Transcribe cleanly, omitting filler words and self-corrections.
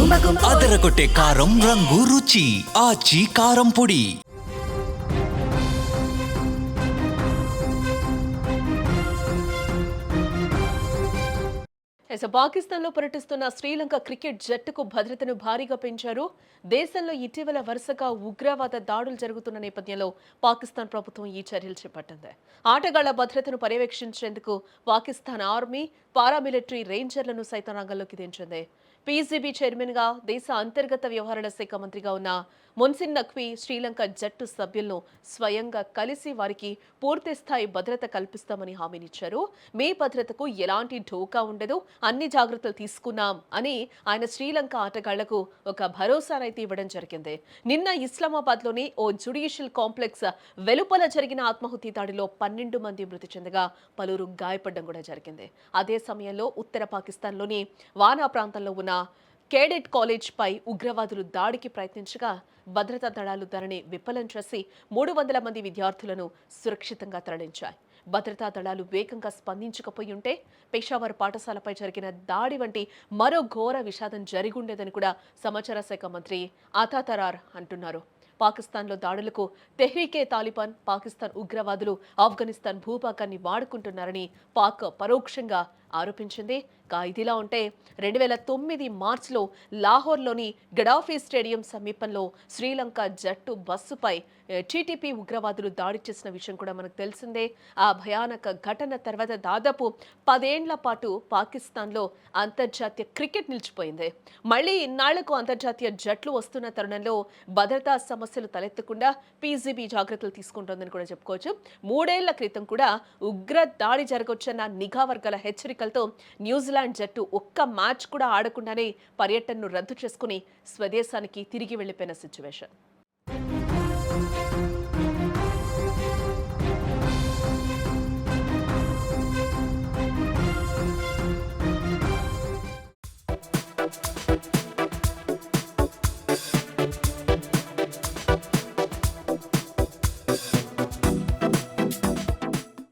అదరగొట్టే కారం రంగు రుచి ఆచి కారం పొడి. పాకిస్తాన్లో పర్యటిస్తున్న శ్రీలంక క్రికెట్ జట్టుకు భద్రతను భారీగా పెంచారు. దేశంలో ఇటీవల వరుసగా ఉగ్రవాద దాడులు జరుగుతున్న నేపథ్యంలో పాకిస్తాన్ ప్రభుత్వం ఈ చర్యలు చేపట్టింది. ఆటగాళ్ల భద్రతను పర్యవేక్షించేందుకు పాకిస్తాన్ ఆర్మీ, పారామిలిటరీ రేంజర్లను సైతం రంగంలోకి దించింది. పీసీబీ చైర్మన్ గా, దేశ అంతర్గత వ్యవహారాల శాఖ మంత్రిగా ఉన్న మున్సిన్ నఖ్వీ శ్రీలంక జట్టు సభ్యులను స్వయంగా కలిసి వారికి పూర్తి స్థాయి భద్రత కల్పిస్తామని హామీనిచ్చారు. మీ భద్రతకు ఎలాంటి ఢోకా ఉండదు, అన్ని జాగ్రత్తలు తీసుకున్నాం అని ఆయన శ్రీలంక ఆటగాళ్లకు ఒక భరోసానైతే ఇవ్వడం జరిగింది. నిన్న ఇస్లామాబాద్లోని ఓ జ్యుడిషియల్ కాంప్లెక్స్ వెలుపల జరిగిన ఆత్మాహుతి దాడిలో 12 మంది మృతి చెందగా పలువురు గాయపడడం కూడా జరిగింది. అదే సమయంలో ఉత్తర పాకిస్తాన్లోని వానా ప్రాంతంలో ఉన్న కేడెట్ కాలేజ్ పై ఉగ్రవాదులు దాడికి ప్రయత్నించగా భద్రతా దళాలు దానిని విఫలం చేసి 300 మంది విద్యార్థులను సురక్షితంగా తరలించాయి. భద్రతా దళాలు వేగంగా స్పందించకపోయి ఉంటే పెషావర్ పాఠశాలపై జరిగిన దాడి వంటి మరో ఘోర విషాదం జరిగుండేదని కూడా సమాచార శాఖ మంత్రి అతా తరార్ అంటున్నారు. పాకిస్తాన్లో దాడులకు తెహ్రీకే తాలిబాన్, పాకిస్తాన్ ఉగ్రవాదులు ఆఫ్ఘనిస్తాన్ భూభాగాన్ని వాడుకుంటున్నారని పాక్ పరోక్షంగా ఆరోపించింది. ఇదిలా ఉంటే 2009 మార్చిలో లాహోర్లోని గడాఫీ స్టేడియం సమీపంలో శ్రీలంక జట్టు బస్సుపై టీటీపీ ఉగ్రవాదులు దాడి చేసిన విషయం కూడా మనకు తెలిసిందే. ఆ భయానక ఘటన తర్వాత దాదాపు 10 ఏళ్ల పాటు పాకిస్తాన్లో అంతర్జాతీయ క్రికెట్ నిలిచిపోయింది. మళ్లీ ఇన్నాళ్లకు అంతర్జాతీయ జట్లు వస్తున్న తరుణంలో భద్రతా సమస్యలు తలెత్తకుండా పీసీబీ జాగ్రత్తలు తీసుకుంటోందని కూడా చెప్పుకోవచ్చు. 3 ఏళ్ల క్రితం కూడా ఉగ్ర దాడి జరగొచ్చన్న నిఘా వర్గాల హెచ్చరికలతో న్యూజిలాండ్ జట్టు ఒక్క మ్యాచ్ కూడా ఆడకుండానే పర్యటనను రద్దు చేసుకుని స్వదేశానికి తిరిగి వెళ్లిపోయిన సిచ్యువేషన్.